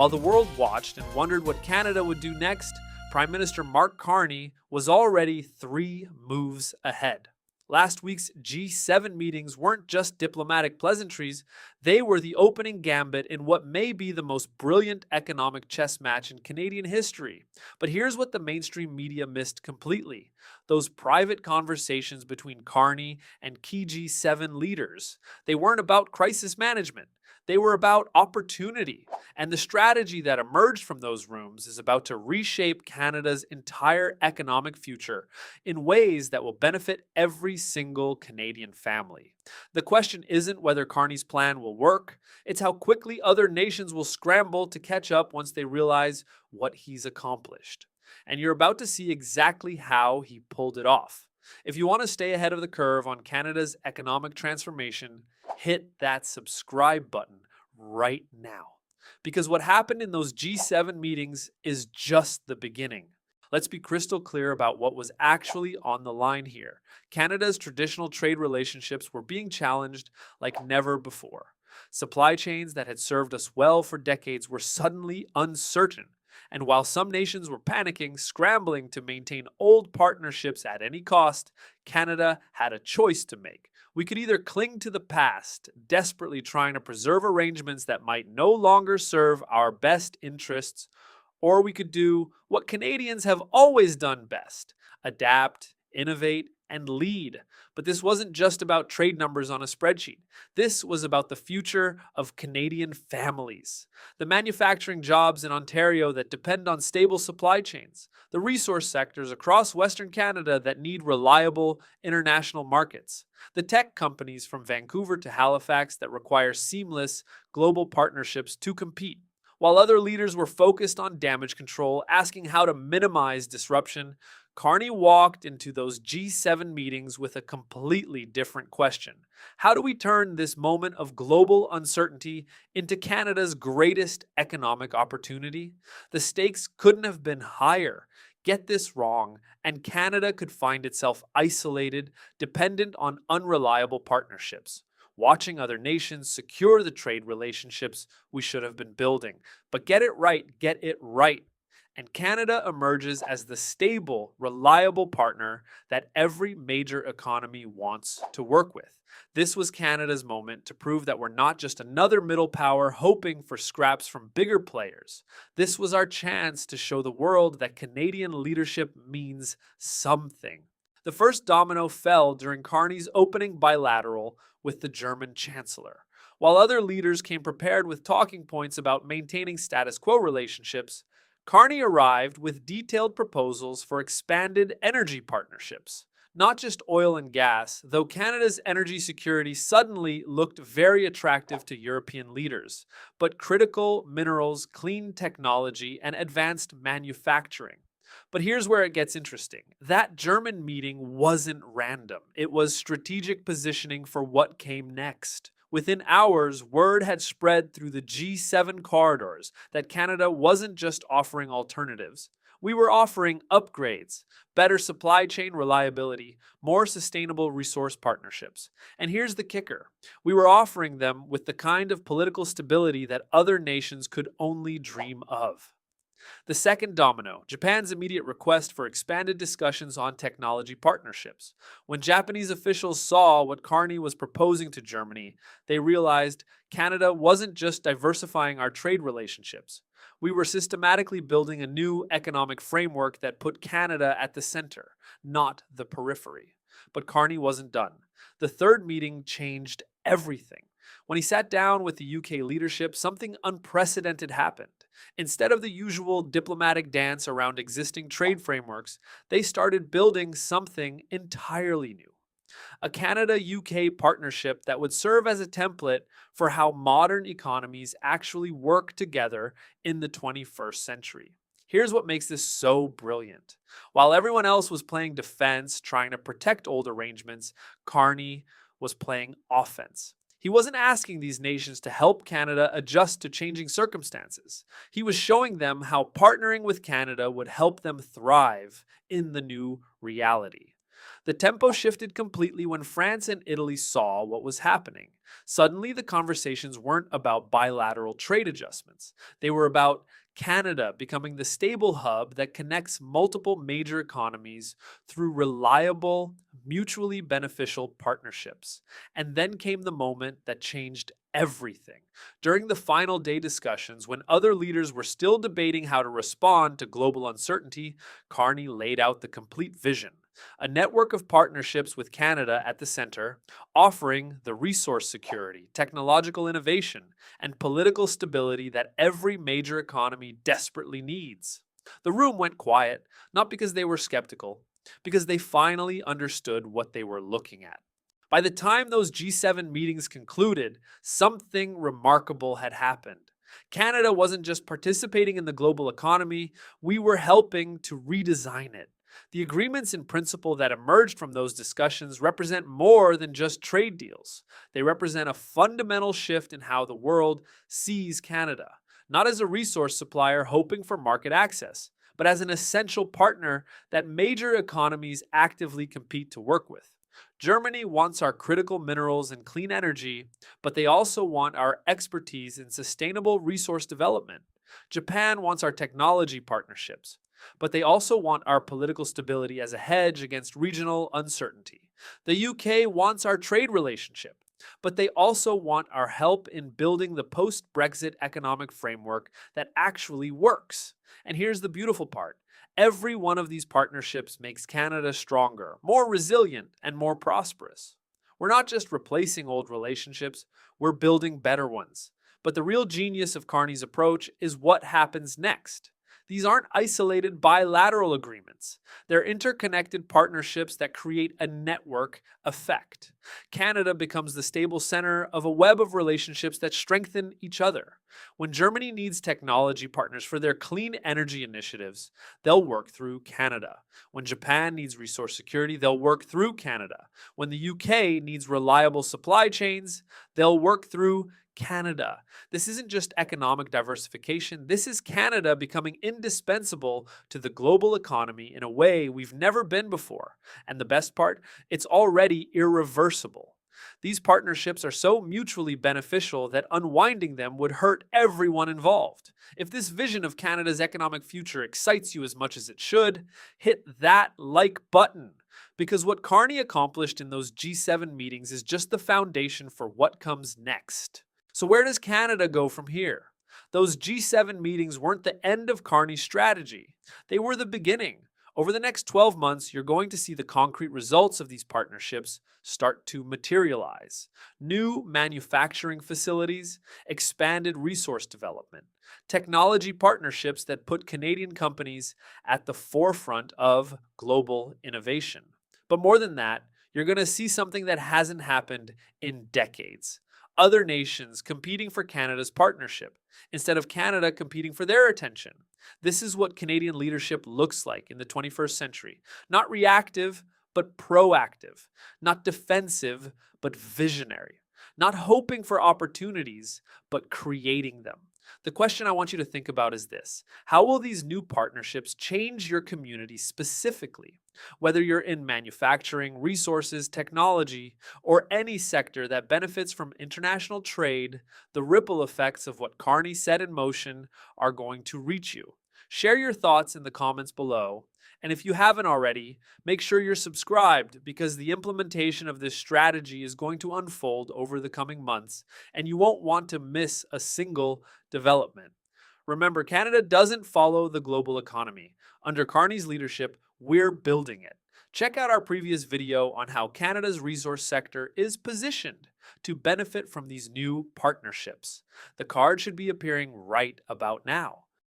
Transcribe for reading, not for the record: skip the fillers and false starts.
While the world watched and wondered what Canada would do next, Prime Minister Mark Carney was already 3 moves ahead. Last week's G7 meetings weren't just diplomatic pleasantries, they were the opening gambit in what may be the most brilliant economic chess match in Canadian history. But here's what the mainstream media missed completely: those private conversations between Carney and key G7 leaders. They weren't about crisis management. They were about opportunity, and the strategy that emerged from those rooms is about to reshape Canada's entire economic future in ways that will benefit every single Canadian family. The question isn't whether Carney's plan will work, it's how quickly other nations will scramble to catch up once they realize what he's accomplished. And you're about to see exactly how he pulled it off. If you want to stay ahead of the curve on Canada's economic transformation, hit that subscribe button right now. Because what happened in those G7 meetings is just the beginning. Let's be crystal clear about what was actually on the line here. Canada's traditional trade relationships were being challenged like never before. Supply chains that had served us well for decades were suddenly uncertain. And while some nations were panicking, scrambling to maintain old partnerships at any cost, Canada had a choice to make. We could either cling to the past, desperately trying to preserve arrangements that might no longer serve our best interests, or we could do what Canadians have always done best: adapt, innovate, and lead. But this wasn't just about trade numbers on a spreadsheet. This was about the future of Canadian families, the manufacturing jobs in Ontario that depend on stable supply chains, the resource sectors across Western Canada that need reliable international markets, the tech companies from Vancouver to Halifax that require seamless global partnerships to compete. While other leaders were focused on damage control, asking how to minimize disruption, Carney walked into those G7 meetings with a completely different question. How do we turn this moment of global uncertainty into Canada's greatest economic opportunity? The stakes couldn't have been higher. Get this wrong, and Canada could find itself isolated, dependent on unreliable partnerships, watching other nations secure the trade relationships we should have been building. But get it right. And Canada emerges as the stable, reliable partner that every major economy wants to work with. This was Canada's moment to prove that we're not just another middle power hoping for scraps from bigger players. This was our chance to show the world that Canadian leadership means something. The first domino fell during Carney's opening bilateral with the German Chancellor. While other leaders came prepared with talking points about maintaining status quo relationships, Carney arrived with detailed proposals for expanded energy partnerships. Not just oil and gas, though Canada's energy security suddenly looked very attractive to European leaders, but critical minerals, clean technology, and advanced manufacturing. But here's where it gets interesting. That German meeting wasn't random. It was strategic positioning for what came next. Within hours, word had spread through the G7 corridors that Canada wasn't just offering alternatives. We were offering upgrades, better supply chain reliability, more sustainable resource partnerships. And here's the kicker: we were offering them with the kind of political stability that other nations could only dream of. The second domino, Japan's immediate request for expanded discussions on technology partnerships. When Japanese officials saw what Carney was proposing to Germany, they realized Canada wasn't just diversifying our trade relationships. We were systematically building a new economic framework that put Canada at the center, not the periphery. But Carney wasn't done. The third meeting changed everything. When he sat down with the UK leadership, something unprecedented happened. Instead of the usual diplomatic dance around existing trade frameworks, they started building something entirely new. A Canada-UK partnership that would serve as a template for how modern economies actually work together in the 21st century. Here's what makes this so brilliant. While everyone else was playing defense, trying to protect old arrangements, Carney was playing offense. He wasn't asking these nations to help Canada adjust to changing circumstances. He was showing them how partnering with Canada would help them thrive in the new reality. The tempo shifted completely when France and Italy saw what was happening. Suddenly, the conversations weren't about bilateral trade adjustments. They were about Canada becoming the stable hub that connects multiple major economies through reliable, mutually beneficial partnerships. And then came the moment that changed everything. During the final day discussions, when other leaders were still debating how to respond to global uncertainty, Carney laid out the complete vision: a network of partnerships with Canada at the center, offering the resource security, technological innovation, and political stability that every major economy desperately needs. The room went quiet, not because they were skeptical, because they finally understood what they were looking at. By the time those G7 meetings concluded, something remarkable had happened. Canada wasn't just participating in the global economy, we were helping to redesign it. The agreements in principle that emerged from those discussions represent more than just trade deals. They represent a fundamental shift in how the world sees Canada, not as a resource supplier hoping for market access, but as an essential partner that major economies actively compete to work with. Germany wants our critical minerals and clean energy, but they also want our expertise in sustainable resource development. Japan wants our technology partnerships, but they also want our political stability as a hedge against regional uncertainty. The UK wants our trade relationship, but they also want our help in building the post-Brexit economic framework that actually works. And here's the beautiful part: every one of these partnerships makes Canada stronger, more resilient, and more prosperous. We're not just replacing old relationships, we're building better ones. But the real genius of Carney's approach is what happens next. These aren't isolated bilateral agreements. They're interconnected partnerships that create a network effect. Canada becomes the stable center of a web of relationships that strengthen each other. When Germany needs technology partners for their clean energy initiatives, they'll work through Canada. When Japan needs resource security, they'll work through Canada. When the UK needs reliable supply chains, they'll work through Canada. This isn't just economic diversification. This is Canada becoming indispensable to the global economy in a way we've never been before. And the best part, it's already irreversible. These partnerships are so mutually beneficial that unwinding them would hurt everyone involved. If this vision of Canada's economic future excites you as much as it should, hit that like button. Because what Carney accomplished in those G7 meetings is just the foundation for what comes next. So where does Canada go from here? Those G7 meetings weren't the end of Carney's strategy. They were the beginning. Over the next 12 months, you're going to see the concrete results of these partnerships start to materialize. New manufacturing facilities, expanded resource development, technology partnerships that put Canadian companies at the forefront of global innovation. But more than that, you're going to see something that hasn't happened in decades: other nations competing for Canada's partnership, instead of Canada competing for their attention. This is what Canadian leadership looks like in the 21st century. Not reactive, but proactive. Not defensive, but visionary. Not hoping for opportunities, but creating them. The question I want you to think about is this: how will these new partnerships change your community specifically? Whether you're in manufacturing, resources, technology, or any sector that benefits from international trade, the ripple effects of what Carney set in motion are going to reach you. Share your thoughts in the comments below. And if you haven't already, make sure you're subscribed, because the implementation of this strategy is going to unfold over the coming months, and you won't want to miss a single development. Remember, Canada doesn't follow the global economy. Under Carney's leadership, we're building it. Check out our previous video on how Canada's resource sector is positioned to benefit from these new partnerships. The card should be appearing right about now.